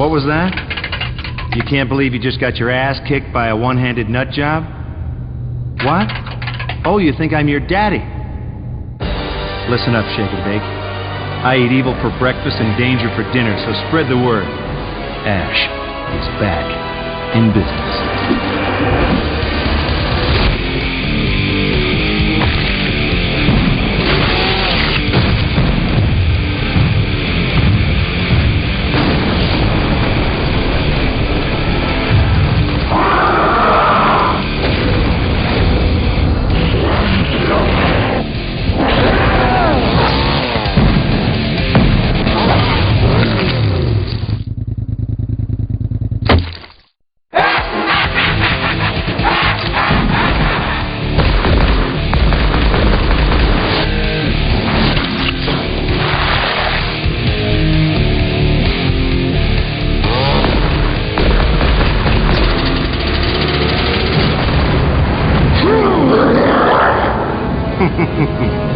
What was that? You can't believe you just got your ass kicked by a one-handed nut job? What? Oh, you think I'm your daddy? Listen up, Shake and Bake. I eat evil for breakfast and danger for dinner, so spread the word. Ash is back in business.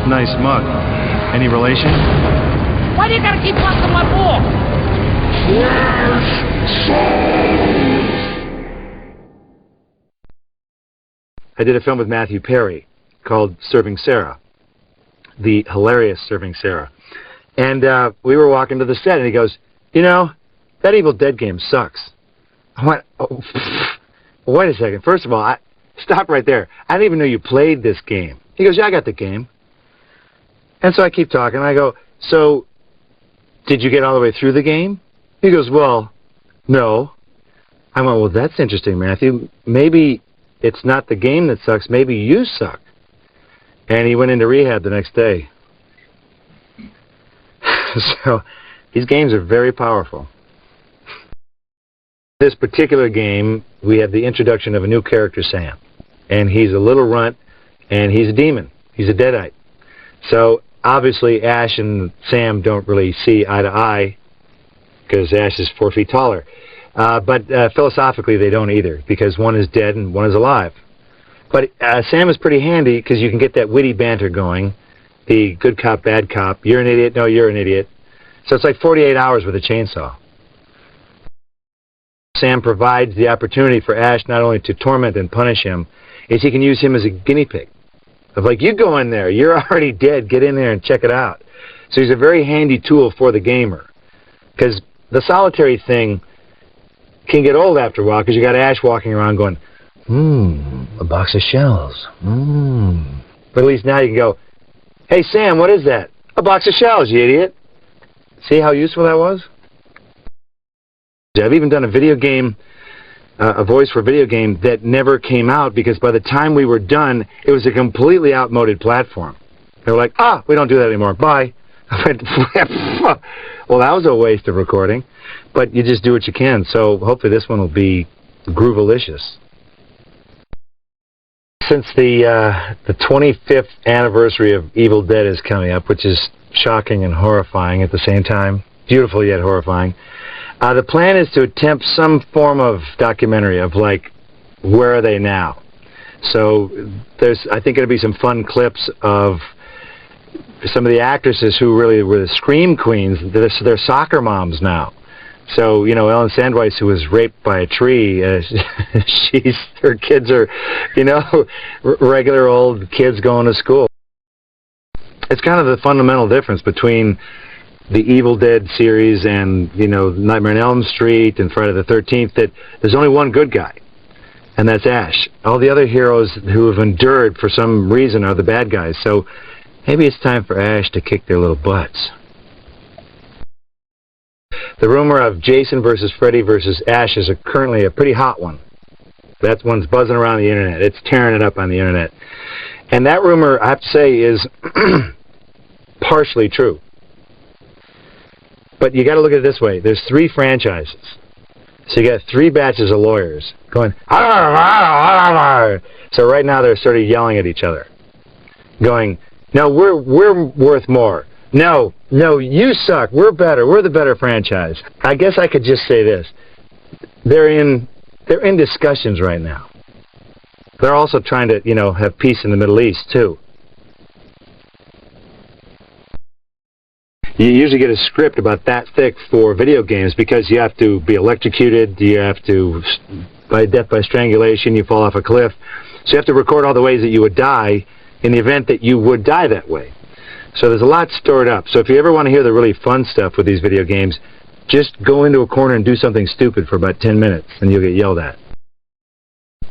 Nice mug. Any relation? Why do you gotta keep busting my ball? I did a film with Matthew Perry called Serving Sarah. The hilarious Serving Sarah. And we were walking to the set and he goes, you know, that Evil Dead game sucks. I went, oh, wait a second. First of all, stop right there. I didn't even know you played this game. He goes, yeah, I got the game. And so I keep talking. I go, so did you get all the way through the game? He goes, well, no. I went, well, that's interesting, Matthew. Maybe it's not the game that sucks. Maybe you suck. And he went into rehab the next day. So these games are very powerful. This particular game, we have the introduction of a new character, Sam. And he's a little runt, and he's a demon. He's a deadite. So obviously Ash and Sam don't really see eye to eye because Ash is 4 feet taller. But philosophically they don't either because one is dead and one is alive. But Sam is pretty handy because you can get that witty banter going. The good cop, bad cop. You're an idiot. No, you're an idiot. So it's like 48 hours with a chainsaw. Sam provides the opportunity for Ash not only to torment and punish him, is he can use him as a guinea pig. Of like, you go in there, you're already dead, get in there and check it out. So he's a very handy tool for the gamer. Because the solitary thing can get old after a while, because you got Ash walking around going, a box of shells, But at least now you can go, hey Sam, what is that? A box of shells, you idiot. See how useful that was? I've even done a video game, a voice for a video game that never came out because by the time we were done, it was a completely outmoded platform. They were like, we don't do that anymore. Bye. I went, well, that was a waste of recording, but you just do what you can. So hopefully this one will be groovalicious. Since the 25th anniversary of Evil Dead is coming up, which is shocking and horrifying at the same time, beautiful yet horrifying, the plan is to attempt some form of documentary of, like, where are they now? So there's, I think, going to be some fun clips of some of the actresses who really were the scream queens. They're soccer moms now. So, you know, Ellen Sandweiss, who was raped by a tree, her kids are, you know, regular old kids going to school. It's kind of the fundamental difference between the Evil Dead series and, you know, Nightmare on Elm Street and Friday the 13th, that there's only one good guy, and that's Ash. All the other heroes who have endured for some reason are the bad guys. So maybe it's time for Ash to kick their little butts. The rumor of Jason versus Freddy versus Ash is currently a pretty hot one. That one's buzzing around the internet. It's tearing it up on the internet. And that rumor, I have to say, is partially true. But you got to look at it this way. There's 3 franchises. So you got 3 batches of lawyers going, so right now they're sort of yelling at each other, going, no, we're worth more. No, you suck. We're better. We're the better franchise. I guess I could just say this. They're in discussions right now. They're also trying to, you know, have peace in the Middle East, too. You usually get a script about that thick for video games because you have to be electrocuted, you have to, by death by strangulation, you fall off a cliff. So you have to record all the ways that you would die in the event that you would die that way. So there's a lot stored up. So if you ever want to hear the really fun stuff with these video games, just go into a corner and do something stupid for about 10 minutes and you'll get yelled at.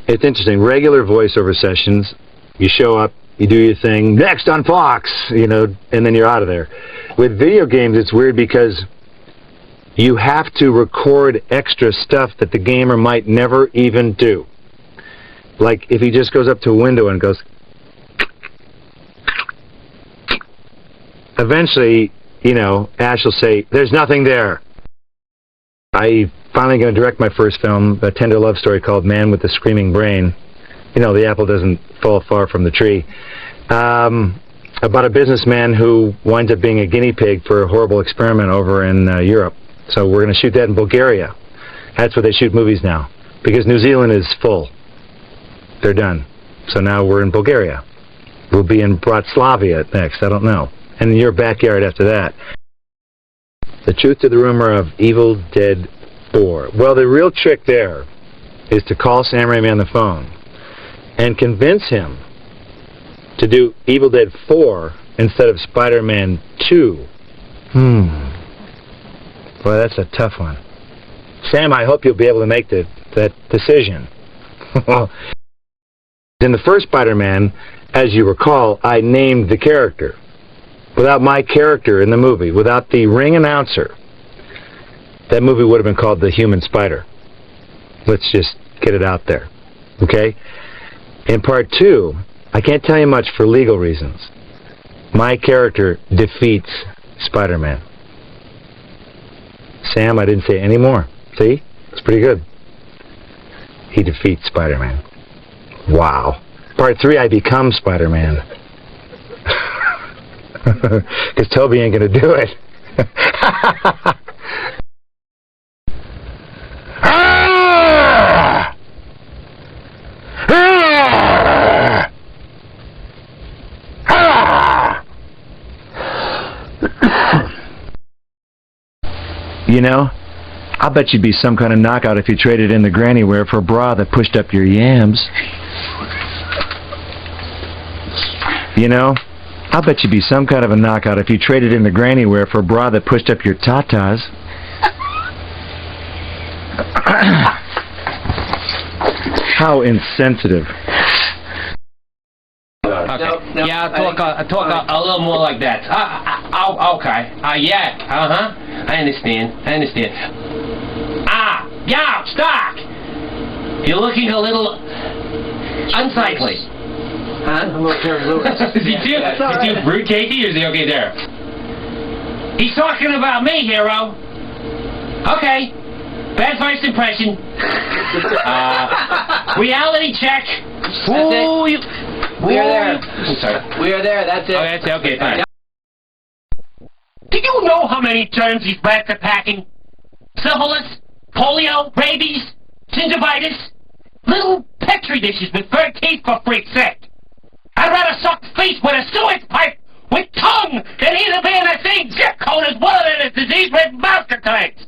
It's interesting. Regular voiceover sessions, you show up, you do your thing, next on Fox, you know, and then you're out of there. With video games, it's weird because you have to record extra stuff that the gamer might never even do. Like if he just goes up to a window and goes, eventually, you know, Ash will say, there's nothing there. I'm finally going to direct my first film, a tender love story called Man with the Screaming Brain. You know, the apple doesn't fall far from the tree. About a businessman who winds up being a guinea pig for a horrible experiment over in Europe. So we're going to shoot that in Bulgaria. That's where they shoot movies now. Because New Zealand is full. They're done. So now we're in Bulgaria. We'll be in Bratislava next. I don't know. And in your backyard after that. The truth to the rumor of Evil Dead 4. Well, the real trick there is to call Sam Raimi on the phone and convince him to do Evil Dead 4 instead of Spider-Man 2. Well, that's a tough one. Sam, I hope you'll be able to make that decision. In the first Spider-Man, as you recall, I named the character. Without my character in the movie, without the ring announcer, that movie would have been called The Human Spider. Let's just get it out there. Okay? In part 2, I can't tell you much for legal reasons. My character defeats Spider-Man. Sam, I didn't say any more. See? It's pretty good. He defeats Spider-Man. Wow. Part 3, I become Spider-Man. Because Toby ain't going to do it. You know, I bet you'd be some kind of knockout if you traded in the granny wear for a bra that pushed up your yams. You know, I bet you'd be some kind of a knockout if you traded in the granny wear for a bra that pushed up your tatas. How insensitive. Okay. No, yeah, I talk a little more like that. Okay. Yeah. I understand. Yeah, Stark. You're looking a little unsightly. Huh? I'm not Terry Lewis. Is he too fruitcakey, or is he okay there? He's talking about me, hero. Okay. Bad first impression. Reality check. We are there. I'm sorry. We are there, that's it. Oh, that's it. Okay, fine. Do you know how many germs these rats are packing? Syphilis, polio, rabies, gingivitis, little petri dishes with fur teeth for freak's sake. I'd rather suck face with a sewage pipe with tongue than either be in the same zip code as one of them disease-ridden monster types.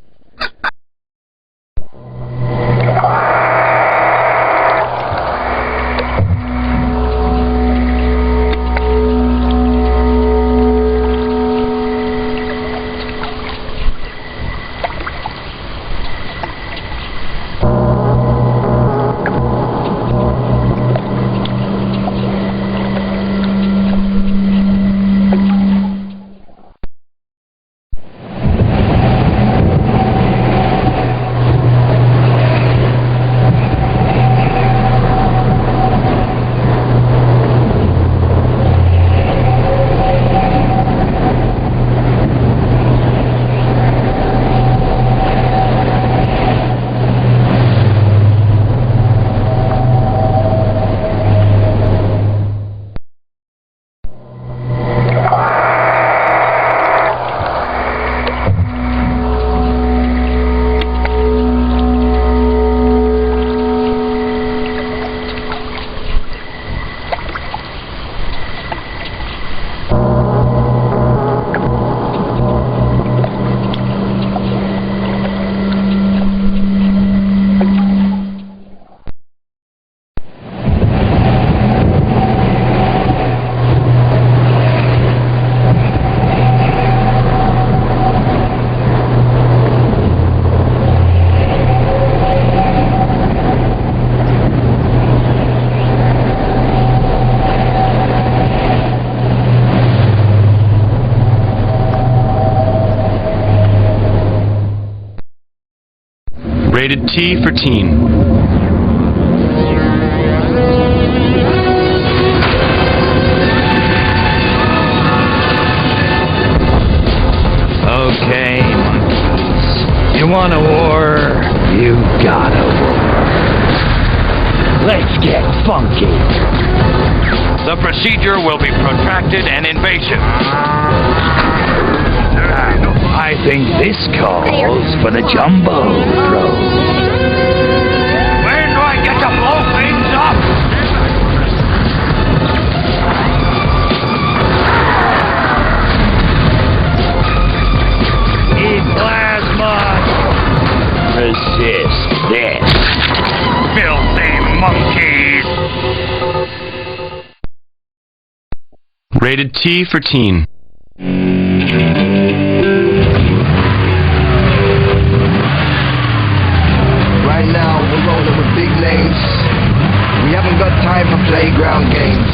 Rated T for teen. Okay, monkeys. You want a war? You got a war. Let's get funky. The procedure will be protracted and invasive. I think this calls for the jumbo probe. When do I get to blow things up? Plasma! Resist this. Filthy monkeys! Rated T for teen. Right now, we're rolling with big names. We haven't got time for playground games.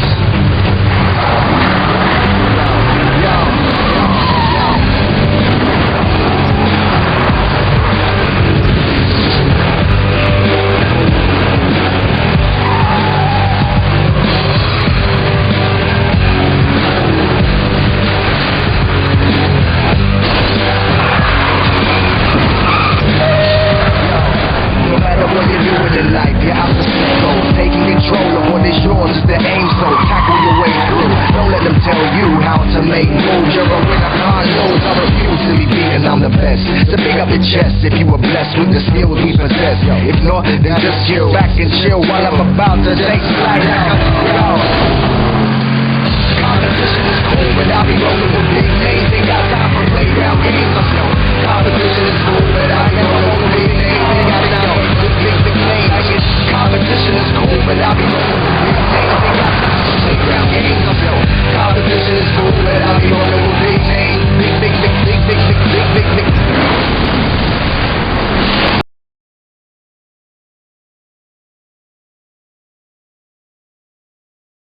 If you were blessed with the skills we possess, if not, then just chill back and chill while I'm about to take flight.